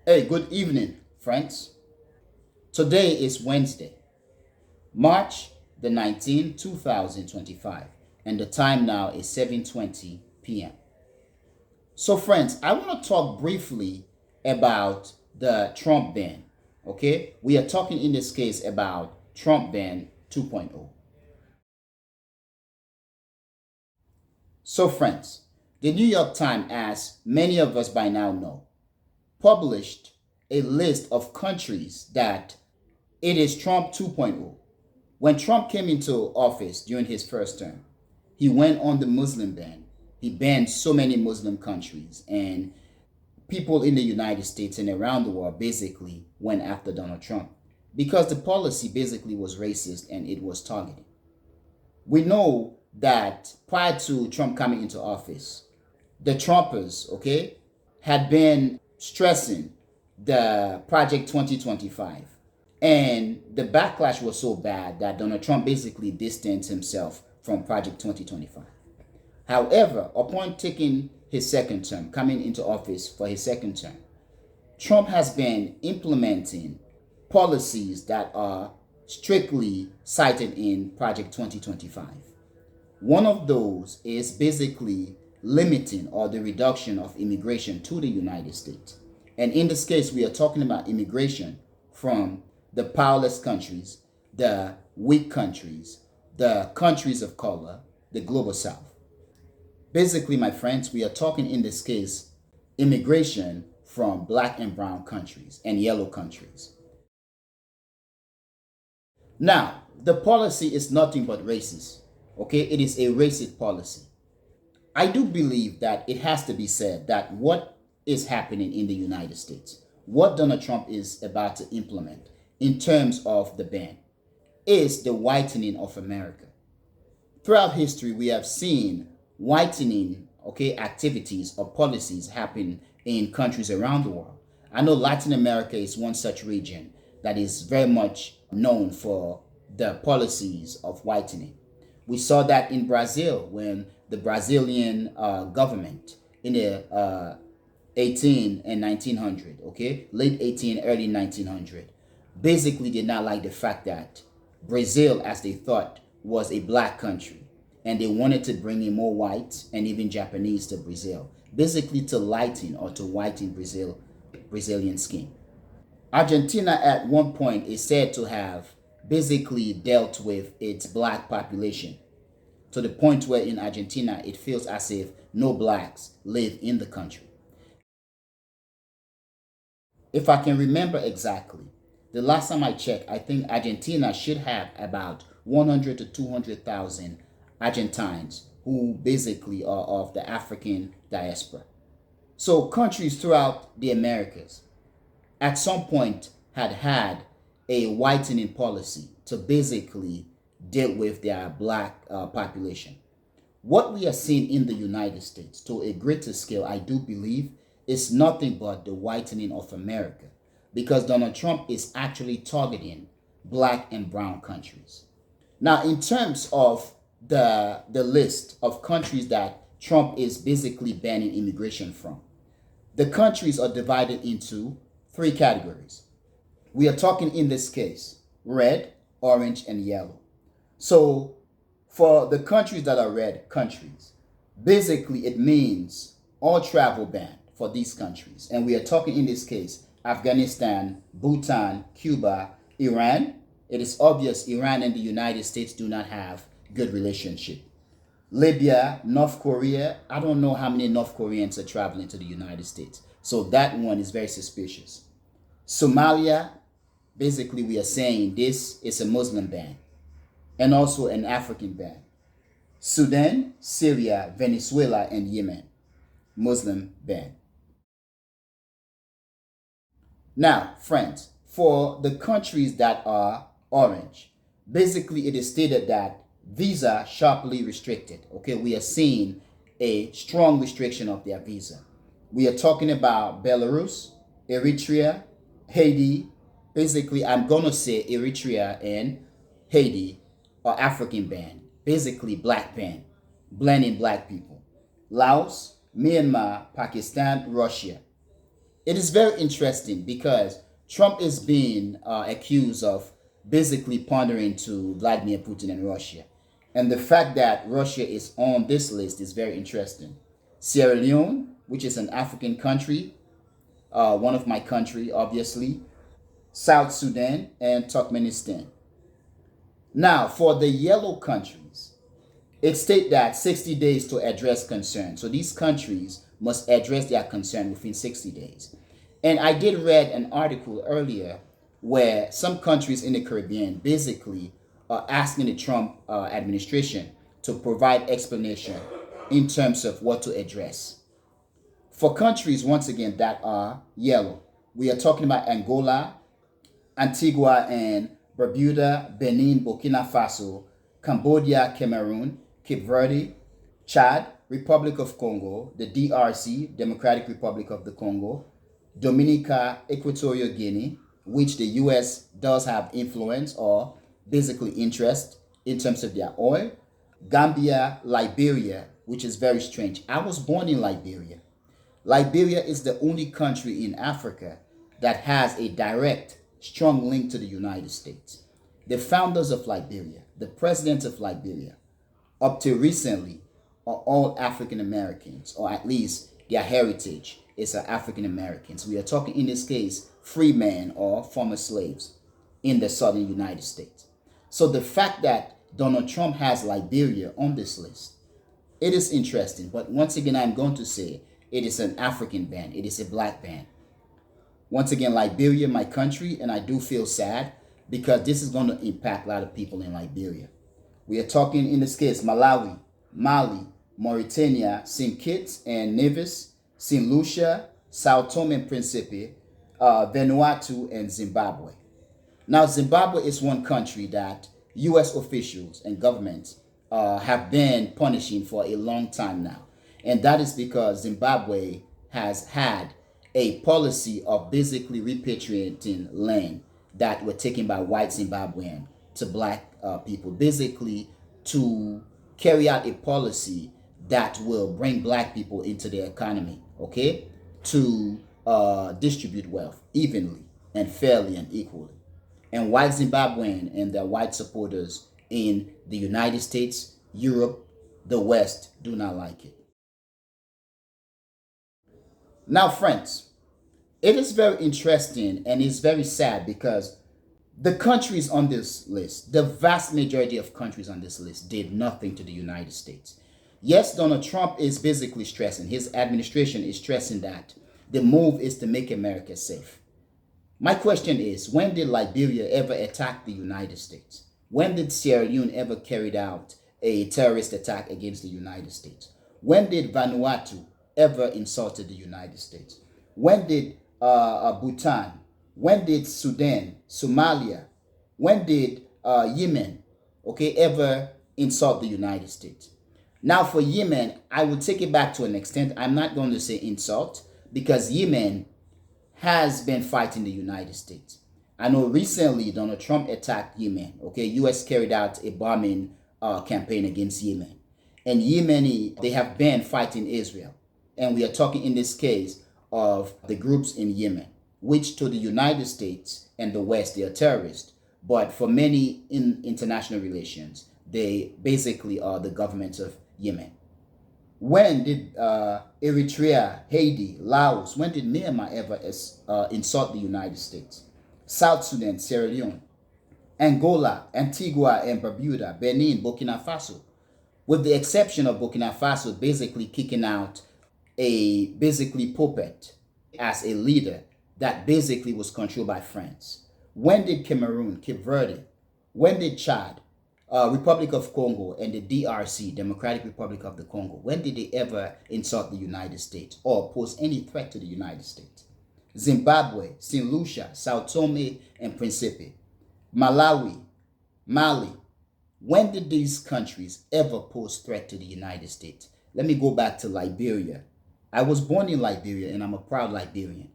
Hey, good evening, friends. Today is Wednesday, March the 19th, 2025, and the time now is 7:20 p.m. So, friends, I want to talk briefly about the Trump ban. Okay, we are talking in this case about Trump ban 2.0. So, friends, the New York Times, as many of us by now know, published a list of countries that it is Trump 2.0. When Trump came into office during his first term, he went on the Muslim ban. He banned so many Muslim countries, and people in the United States and around the world basically went after Donald Trump because the policy basically was racist and it was targeted. We know that prior to Trump coming into office, the Trumpers, okay, had been stressing the Project 2025. And the backlash was so bad that Donald Trump basically distanced himself from Project 2025. However, upon taking his second term, coming into office for his second term, Trump has been implementing policies that are strictly cited in Project 2025. One of those is basically limiting or the reduction of immigration to the United States. And in this case, we are talking about immigration from the powerless countries, the weak countries, the countries of color, the global south. Basically, my friends, we are talking in this case immigration from black and brown countries and yellow countries. Now, the policy is nothing but racist. Okay, it is a racist policy. I do believe that it has to be said that what is happening in the United States, what Donald Trump is about to implement in terms of the ban, is the whitening of America. Throughout history, we have seen whitening, okay, activities or policies happen in countries around the world. I know Latin America is one such region that is very much known for the policies of whitening. We saw that in Brazil when the Brazilian government in the 18 and 1900, okay, late 18, early 1900, basically did not like the fact that Brazil, as they thought, was a black country. And they wanted to bring in more whites and even Japanese to Brazil, basically to lighten or to whiten Brazilian skin. Argentina at one point is said to have basically dealt with its black population to the point where in Argentina it feels as if no blacks live in the country. If I can remember exactly, the last time I checked, I think Argentina should have about 100 to 200,000 Argentines who basically are of the African diaspora. So countries throughout the Americas at some point had a whitening policy to basically deal with their black population. What we are seeing in the United States to a greater scale, I do believe, is nothing but the whitening of America because Donald Trump is actually targeting black and brown countries. Now, in terms of the list of countries that Trump is basically banning immigration from, the countries are divided into three categories. We are talking in this case red, orange, and yellow. So for the countries that are red countries, basically it means all travel ban for these countries. And we are talking in this case Afghanistan, Bhutan, Cuba, Iran. It is obvious Iran and the United States do not have good relationship. Libya, North Korea, I don't know how many North Koreans are traveling to the United States. So that one is very suspicious. Somalia, basically we are saying this is a Muslim ban and also an African ban. Sudan, Syria, Venezuela, and Yemen, Muslim ban. Now, friends, for the countries that are orange, basically it is stated that visa sharply restricted. Okay, we are seeing a strong restriction of their visa. We are talking about Belarus, Eritrea, Haiti. Basically, I'm going to say Eritrea and Haiti are African ban, basically black ban, blending black people. Laos, Myanmar, Pakistan, Russia. It is very interesting because Trump is being accused of basically pandering to Vladimir Putin and Russia. And the fact that Russia is on this list is very interesting. Sierra Leone, which is an African country, one of my country, obviously, South Sudan, and Turkmenistan. Now, for the yellow countries, it states that 60 days to address concerns. So these countries must address their concern within 60 days. And I did read an article earlier where some countries in the Caribbean basically are asking the Trump administration to provide explanation in terms of what to address. For countries, once again, that are yellow, we are talking about Angola, Antigua and Barbuda, Benin, Burkina Faso, Cambodia, Cameroon, Cape Verde, Chad, Republic of Congo, the DRC, Democratic Republic of the Congo, Dominica, Equatorial Guinea, which the US does have influence or basically interest in terms of their oil, Gambia, Liberia, which is very strange. I was born in Liberia. Liberia is the only country in Africa that has a direct, strong link to the United States. The founders of Liberia, the presidents of Liberia, up to recently, are all African Americans, or at least their heritage is African Americans. We are talking in this case, free men or former slaves in the southern United States. So the fact that Donald Trump has Liberia on this list, it is interesting. But once again, I'm going to say it is an African ban. It is a black ban. Once again, Liberia, my country, and I do feel sad because this is going to impact a lot of people in Liberia. We are talking in this case, Malawi, Mali, Mauritania, St. Kitts and Nevis, St. Lucia, Sao Tome and Principe, Vanuatu, and Zimbabwe. Now, Zimbabwe is one country that U.S. officials and governments have been punishing for a long time now. And that is because Zimbabwe has had a policy of basically repatriating land that were taken by white Zimbabwean to black people, basically to carry out a policy that will bring black people into the economy, okay, to distribute wealth evenly and fairly and equally. And white Zimbabwean and their white supporters in the United States, Europe, the West do not like it. Now, friends, it is very interesting and it's very sad because the countries on this list, the vast majority of countries on this list did nothing to the United States. Yes, Donald Trump is basically stressing, his administration is stressing that the move is to make America safe. My question is, when did Liberia ever attack the United States? When did Sierra Leone ever carry out a terrorist attack against the United States? When did Vanuatu ever insulted the United States? When did Bhutan? When did Sudan, Somalia? When did Yemen, okay, ever insult the United States? Now for Yemen, I will take it back to an extent. I'm not going to say insult because Yemen has been fighting the United States. I know recently Donald Trump attacked Yemen. Okay, U.S. carried out a bombing campaign against Yemen. And Yemeni, they have been fighting Israel. And we are talking in this case of the groups in Yemen, which to the United States and the West, they are terrorists. But for many in international relations, they basically are the governments of Yemen. When did Eritrea, Haiti, Laos, when did Myanmar ever insult the United States? South Sudan, Sierra Leone, Angola, Antigua and Barbuda, Benin, Burkina Faso, with the exception of Burkina Faso basically kicking out a basically puppet as a leader that basically was controlled by France. When did Cameroon, Cape Verde, when did Chad, Republic of Congo and the DRC, Democratic Republic of the Congo, when did they ever insult the United States or pose any threat to the United States? Zimbabwe, St. Lucia, Sao Tome and Principe, Malawi, Mali, when did these countries ever pose threat to the United States? Let me go back to Liberia. I was born in Liberia and I'm a proud Liberian.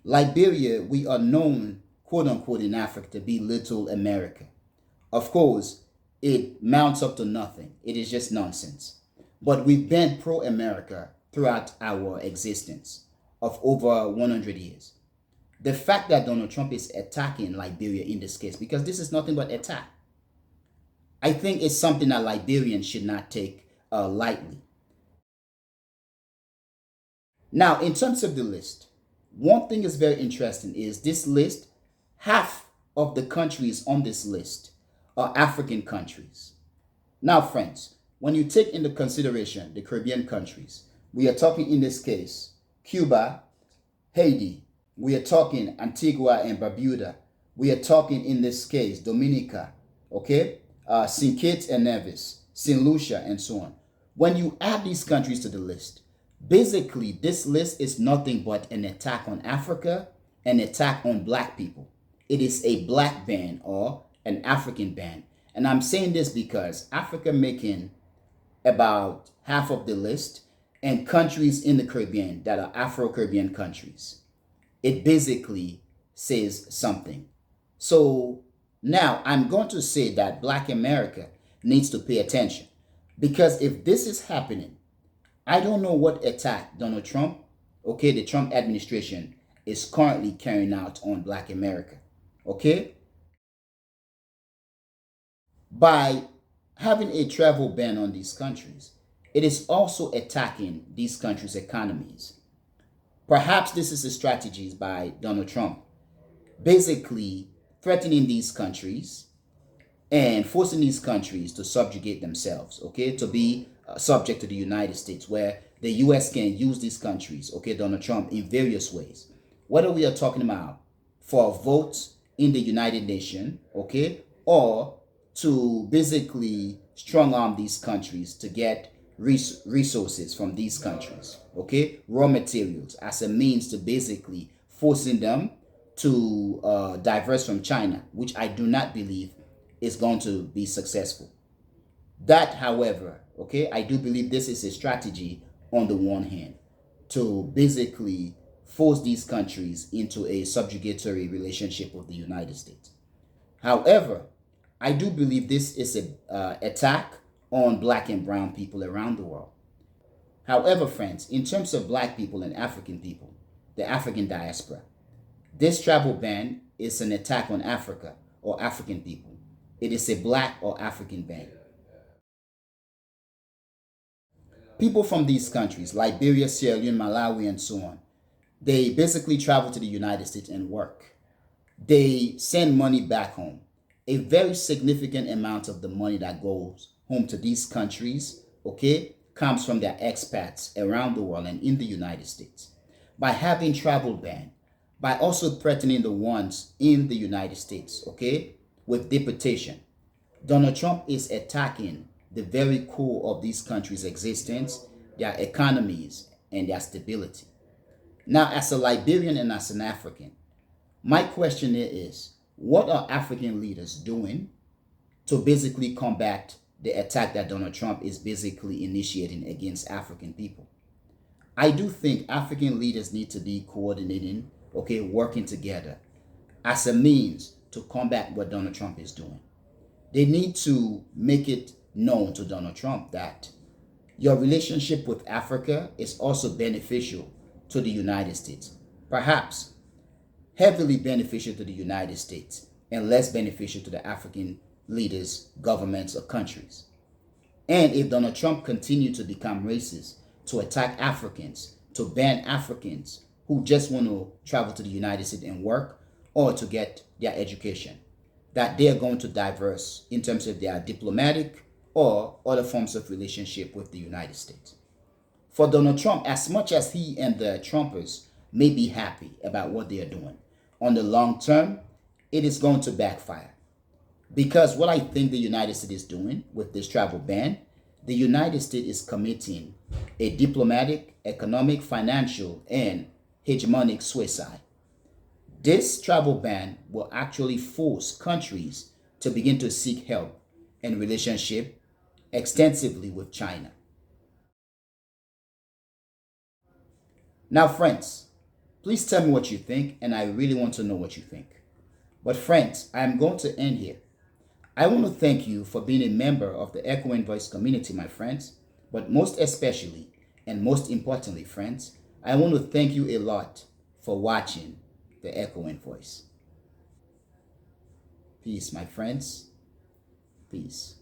Liberia, we are known, quote unquote, in Africa to be Little America. Of course, it mounts up to nothing. It is just nonsense. But we've been pro-America throughout our existence. of over 100 years. The fact that Donald Trump is attacking Liberia in this case, because this is nothing but attack, I think it's something that Liberians should not take lightly. Now, in terms of the list, one thing is very interesting is this list, half of the countries on this list are African countries. Now, friends, when you take into consideration the Caribbean countries, we are talking in this case Cuba, Haiti, we are talking Antigua and Barbuda, we are talking in this case Dominica, okay, St. Kitts and Nevis, St. Lucia, and so on. When you add these countries to the list, basically this list is nothing but an attack on Africa, an attack on black people. It is a black ban or an African ban. And I'm saying this because Africa making about half of the list and countries in the Caribbean that are Afro-Caribbean countries. It basically says something. So now I'm going to say that Black America needs to pay attention, because if this is happening, I don't know what attack Donald Trump, okay, the Trump administration is currently carrying out on Black America, okay? By having a travel ban on these countries, it is also attacking these countries' economies. Perhaps this is a strategy by Donald Trump, basically threatening these countries and forcing these countries to subjugate themselves, okay, to be subject to the United States, where the US can use these countries, okay, Donald Trump, in various ways. Whether we are talking about for votes in the United Nations, okay, or to basically strong arm these countries to get resources from these countries, okay, raw materials, as a means to basically forcing them to diverse from China, which I do not believe is going to be successful. That, however, okay, I do believe this is a strategy on the one hand to basically force these countries into a subjugatory relationship with the United States. However, I do believe this is an attack on black and brown people around the world. However, friends, in terms of black people and African people, the African diaspora, this travel ban is an attack on Africa or African people. It is a black or African ban. People from these countries, Liberia, Sierra Leone, Malawi, and so on, they basically travel to the United States and work. They send money back home. A very significant amount of the money that goes home to these countries, okay, comes from their expats around the world and in the United States. By having travel ban, by also threatening the ones in the United States, okay, with deportation, Donald Trump is attacking the very core of these countries' existence, their economies, and their stability. Now, as a Liberian and as an African, my question is, what are African leaders doing to basically combat the attack that Donald Trump is basically initiating against African people? I do think African leaders need to be coordinating, okay, working together as a means to combat what Donald Trump is doing. They need to make it known to Donald Trump that your relationship with Africa is also beneficial to the United States. Perhaps heavily beneficial to the United States and less beneficial to the African leaders, governments, or countries. And if Donald Trump continued to become racist, to attack Africans, to ban Africans who just want to travel to the United States and work or to get their education, that they are going to diverse in terms of their diplomatic or other forms of relationship with the United States. For Donald Trump, as much as he and the Trumpers may be happy about what they are doing, on the long term, it is going to backfire. Because what I think the United States is doing with this travel ban, the United States is committing a diplomatic, economic, financial, and hegemonic suicide. This travel ban will actually force countries to begin to seek help and relationship extensively with China. Now, friends, please tell me what you think, and I really want to know what you think. But friends, I am going to end here. I want to thank you for being a member of the Echoing Voice community, my friends, but most especially and most importantly, friends, I want to thank you a lot for watching The Echoing Voice. Peace, my friends. Peace.